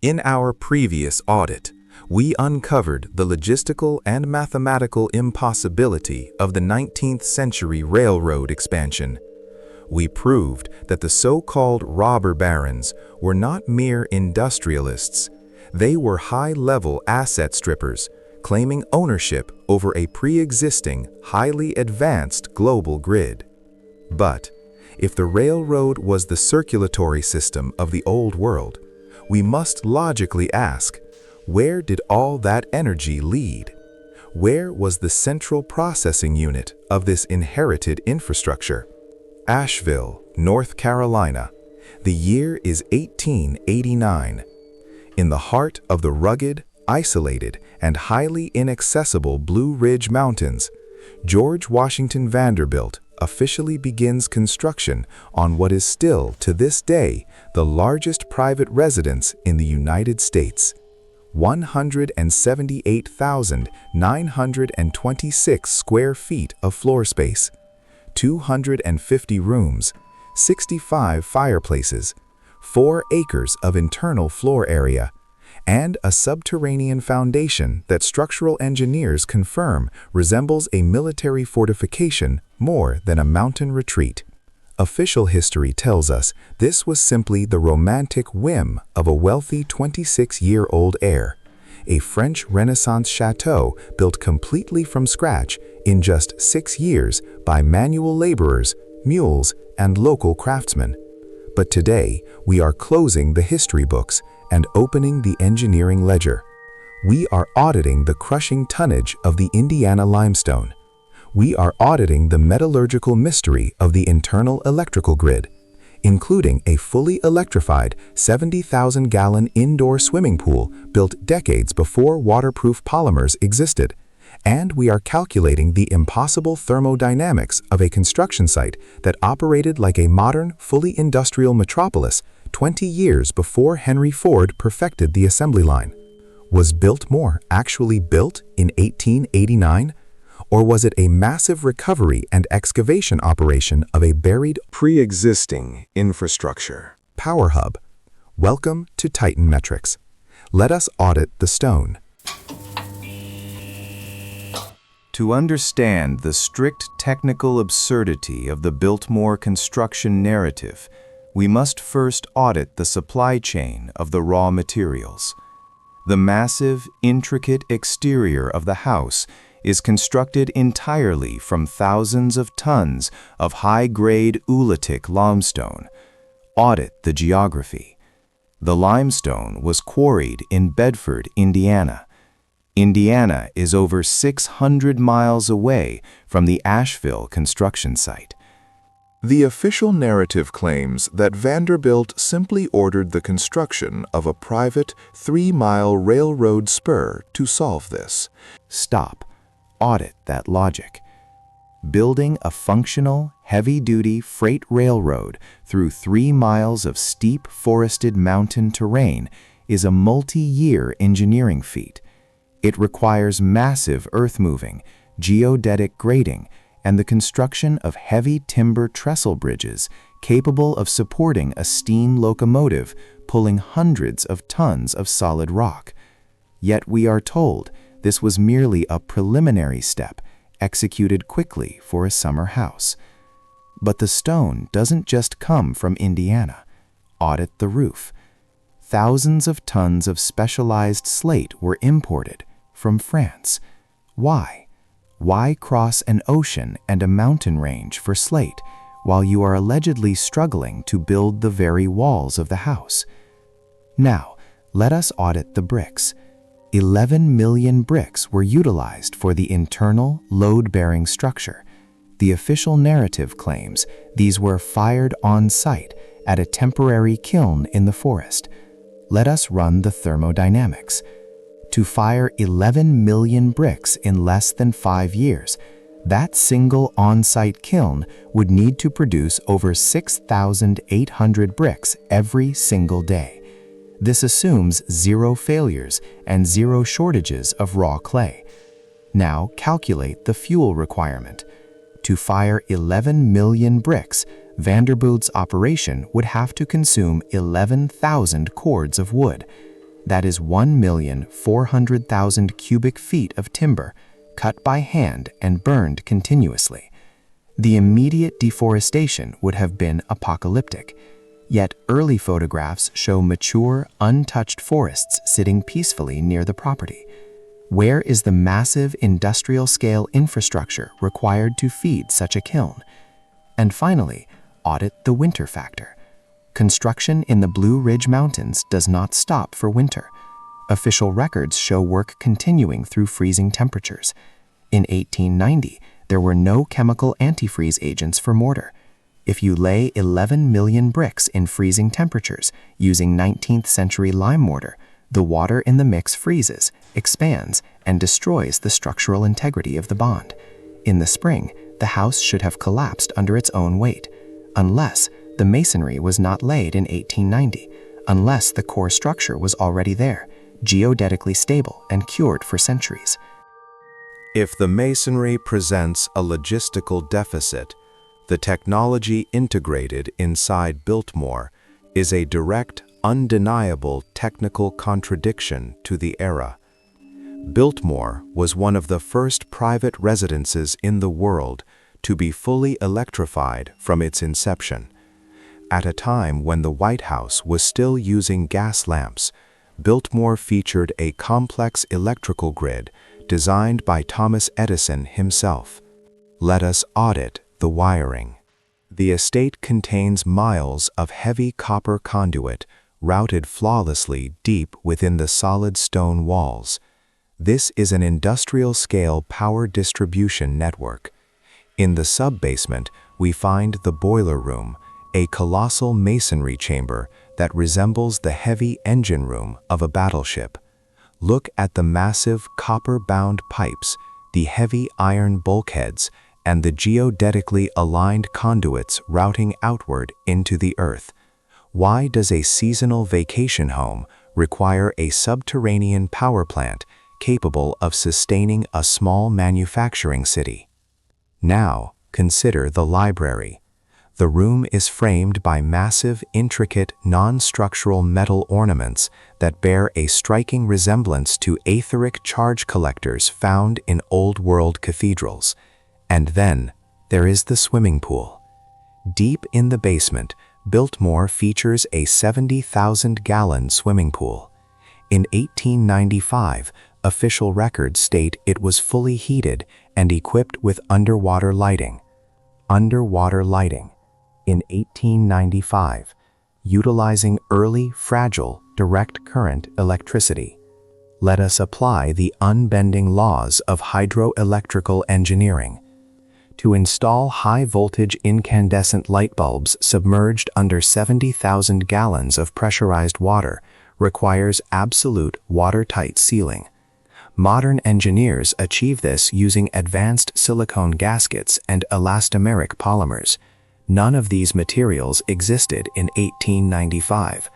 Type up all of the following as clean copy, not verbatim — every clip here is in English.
In our previous audit, we uncovered the logistical and mathematical impossibility of the 19th century railroad expansion. We proved that the so-called robber barons were not mere industrialists. They were high-level asset strippers, claiming ownership over a pre-existing, highly advanced global grid. But if the railroad was the circulatory system of the old world, we must logically ask, where did all that energy lead? Where was the central processing unit of this inherited infrastructure? Asheville, North Carolina. The year is 1889. In the heart of the rugged, isolated, and highly inaccessible Blue Ridge Mountains, George Washington Vanderbilt officially begins construction on what is still, to this day, the largest private residence in the United States. 178,926 square feet of floor space, 250 rooms, 65 fireplaces, 4 acres of internal floor area, and a subterranean foundation that structural engineers confirm resembles a military fortification more than a mountain retreat. Official history tells us this was simply the romantic whim of a wealthy 26-year-old heir, a French Renaissance chateau built completely from scratch in just 6 years by manual laborers, mules, and local craftsmen. But today, we are closing the history books and opening the engineering ledger. We are auditing the crushing tonnage of the Indiana limestone. We are auditing the metallurgical mystery of the internal electrical grid, including a fully electrified 70,000-gallon indoor swimming pool built decades before waterproof polymers existed. And we are calculating the impossible thermodynamics of a construction site that operated like a modern, fully industrial metropolis 20 years before Henry Ford perfected the assembly line. Was Biltmore actually built in 1889? Or was it a massive recovery and excavation operation of a buried, pre-existing infrastructure? Power Hub. Welcome to Titanmetrics. Let us audit the stone. To understand the strict technical absurdity of the Biltmore construction narrative, we must first audit the supply chain of the raw materials. The massive, intricate exterior of the house is constructed entirely from thousands of tons of high-grade oolitic limestone. Audit the geography. The limestone was quarried in Bedford, Indiana. Indiana is over 600 miles away from the Asheville construction site. The official narrative claims that Vanderbilt simply ordered the construction of a private 3-mile railroad spur to solve this. Stop. Audit that logic. Building a functional, heavy-duty freight railroad through 3 miles of steep forested mountain terrain is a multi-year engineering feat. It requires massive earth-moving, geodetic grading, and the construction of heavy timber trestle bridges capable of supporting a steam locomotive pulling hundreds of tons of solid rock. Yet we are told this was merely a preliminary step executed quickly for a summer house. But the stone doesn't just come from Indiana. Audit the roof. Thousands of tons of specialized slate were imported from France. Why? Why cross an ocean and a mountain range for slate while you are allegedly struggling to build the very walls of the house? Now, let us audit the bricks. 11 million bricks were utilized for the internal, load-bearing structure. The official narrative claims these were fired on-site at a temporary kiln in the forest. Let us run the thermodynamics. To fire 11 million bricks in less than 5 years, that single on-site kiln would need to produce over 6,800 bricks every single day. This assumes 0 failures and 0 shortages of raw clay. Now calculate the fuel requirement. To fire 11 million bricks, Vanderbilt's operation would have to consume 11,000 cords of wood. that is 1,400,000 cubic feet of timber, cut by hand and burned continuously. The immediate deforestation would have been apocalyptic, yet early photographs show mature, untouched forests sitting peacefully near the property. Where is the massive industrial-scale infrastructure required to feed such a kiln? And finally, audit the winter factor. Construction in the Blue Ridge Mountains does not stop for winter. Official records show work continuing through freezing temperatures. In 1890, there were no chemical antifreeze agents for mortar. If you lay 11 million bricks in freezing temperatures using 19th century lime mortar, the water in the mix freezes, expands, and destroys the structural integrity of the bond. In the spring, the house should have collapsed under its own weight, unless the masonry was not laid in 1890, unless the core structure was already there, geodetically stable and cured for centuries. If the masonry presents a logistical deficit, the technology integrated inside Biltmore is a direct, undeniable technical contradiction to the era. Biltmore was one of the first private residences in the world to be fully electrified from its inception. At a time when the White House was still using gas lamps, Biltmore featured a complex electrical grid designed by Thomas Edison himself. Let us audit the wiring. The estate contains miles of heavy copper conduit routed flawlessly deep within the solid stone walls. This is an industrial-scale power distribution network. In the sub-basement, we find the boiler room, a colossal masonry chamber that resembles the heavy engine room of a battleship. Look at the massive copper-bound pipes, the heavy iron bulkheads, and the geodetically aligned conduits routing outward into the earth. Why does a seasonal vacation home require a subterranean power plant capable of sustaining a small manufacturing city? Now, consider the library. The room is framed by massive, intricate, non-structural metal ornaments that bear a striking resemblance to etheric charge collectors found in old-world cathedrals. And then, there is the swimming pool. Deep in the basement, Biltmore features a 70,000-gallon swimming pool. In 1895, official records state it was fully heated and equipped with underwater lighting. Underwater lighting. In 1895, utilizing early, fragile, direct current electricity. Let us apply the unbending laws of hydroelectrical engineering. To install high-voltage incandescent light bulbs submerged under 70,000 gallons of pressurized water requires absolute watertight sealing. Modern engineers achieve this using advanced silicone gaskets and elastomeric polymers. None of these materials existed in 1895.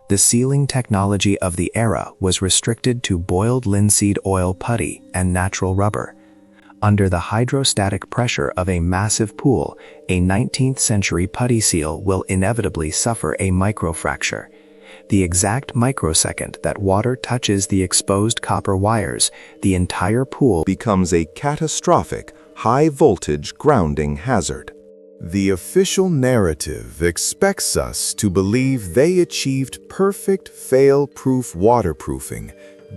The sealing technology of the era was restricted to boiled linseed oil putty and natural rubber. Under the hydrostatic pressure of a massive pool, a 19th century putty seal will inevitably suffer a microfracture. The exact microsecond that water touches the exposed copper wires, the entire pool becomes a catastrophic, high-voltage grounding hazard. The official narrative expects us to believe they achieved perfect fail-proof waterproofing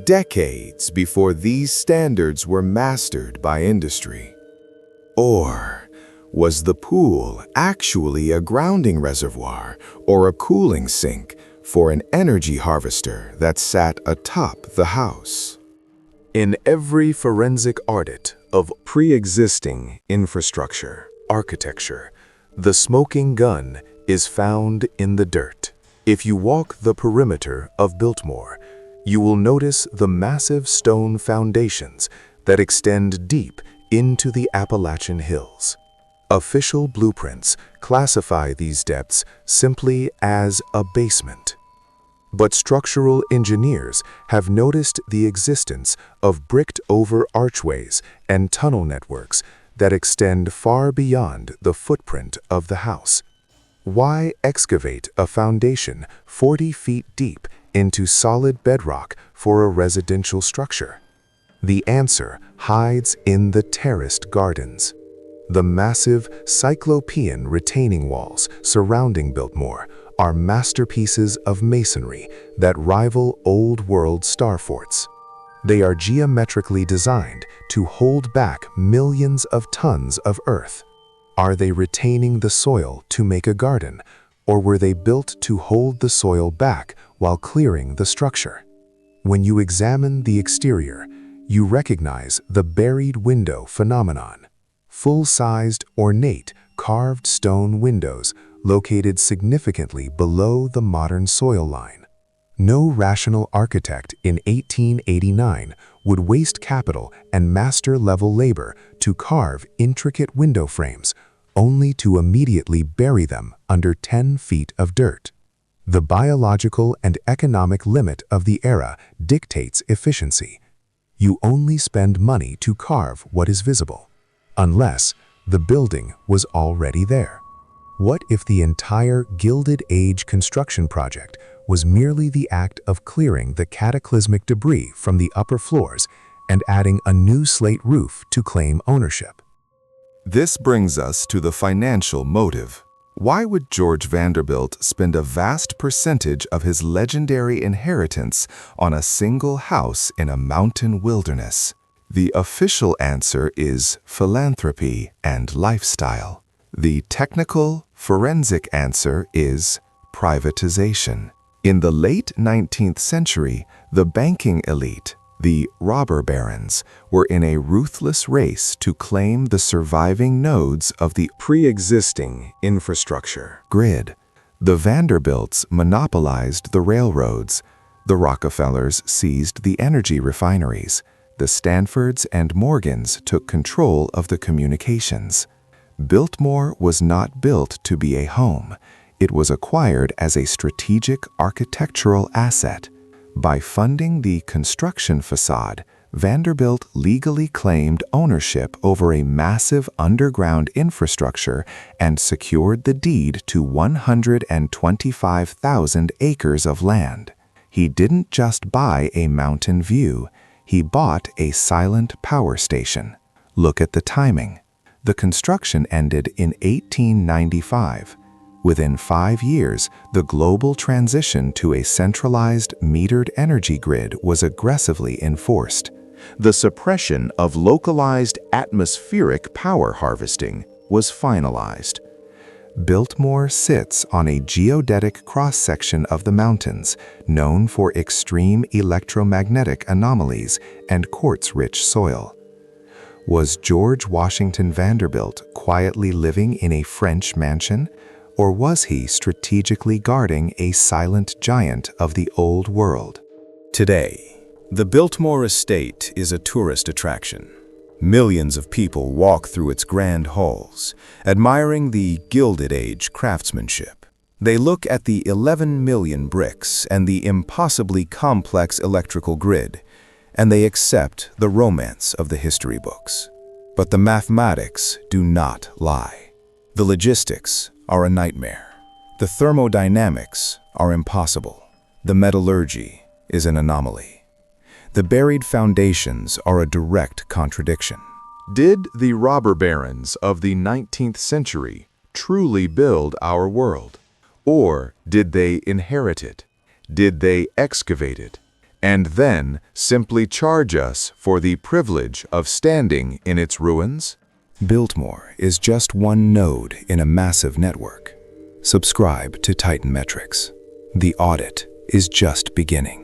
decades before these standards were mastered by industry. Or was the pool actually a grounding reservoir or a cooling sink for an energy harvester that sat atop the house? In every forensic audit of pre-existing infrastructure, architecture, the smoking gun is found in the dirt. If you walk the perimeter of Biltmore, you will notice the massive stone foundations that extend deep into the Appalachian Hills. Official blueprints classify these depths simply as a basement. But structural engineers have noticed the existence of bricked-over archways and tunnel networks that extend far beyond the footprint of the house. Why excavate a foundation 40 feet deep into solid bedrock for a residential structure? The answer hides in the terraced gardens. The massive cyclopean retaining walls surrounding Biltmore are masterpieces of masonry that rival old-world star forts. They are geometrically designed to hold back millions of tons of earth. Are they retaining the soil to make a garden, or were they built to hold the soil back while clearing the structure? When you examine the exterior, you recognize the buried window phenomenon. Full-sized, ornate, carved stone windows located significantly below the modern soil line. No rational architect in 1889 would waste capital and master-level labor to carve intricate window frames, only to immediately bury them under 10 feet of dirt. The biological and economic limit of the era dictates efficiency. You only spend money to carve what is visible, unless the building was already there. What if the entire Gilded Age construction project was merely the act of clearing the cataclysmic debris from the upper floors and adding a new slate roof to claim ownership? This brings us to the financial motive. Why would George Vanderbilt spend a vast percentage of his legendary inheritance on a single house in a mountain wilderness? The official answer is philanthropy and lifestyle. The technical, forensic answer is privatization. In the late 19th century, the banking elite, the robber barons, were in a ruthless race to claim the surviving nodes of the Pre-existing infrastructure grid. The Vanderbilts monopolized the railroads. The Rockefellers seized the energy refineries. The Stanfords and Morgans took control of the communications. Biltmore was not built to be a home. It was acquired as a strategic architectural asset. By funding the construction facade, Vanderbilt legally claimed ownership over a massive underground infrastructure and secured the deed to 125,000 acres of land. He didn't just buy a mountain view, he bought a silent power station. Look at the timing. The construction ended in 1895. Within 5 years, the global transition to a centralized metered energy grid was aggressively enforced. The suppression of localized atmospheric power harvesting was finalized. Biltmore sits on a geodetic cross-section of the mountains, known for extreme electromagnetic anomalies and quartz-rich soil. Was George Washington Vanderbilt quietly living in a French mansion? Or was he strategically guarding a silent giant of the old world? Today, the Biltmore Estate is a tourist attraction. Millions of people walk through its grand halls, admiring the Gilded Age craftsmanship. They look at the 11 million bricks and the impossibly complex electrical grid, and they accept the romance of the history books. But the mathematics do not lie. The logistics are a nightmare. The thermodynamics are impossible. The metallurgy is an anomaly. The buried foundations are a direct contradiction. Did the robber barons of the 19th century truly build our world? Or did they inherit it? Did they excavate it? And then simply charge us for the privilege of standing in its ruins? Biltmore is just one node in a massive network. Subscribe to titanmetrics. The audit is just beginning.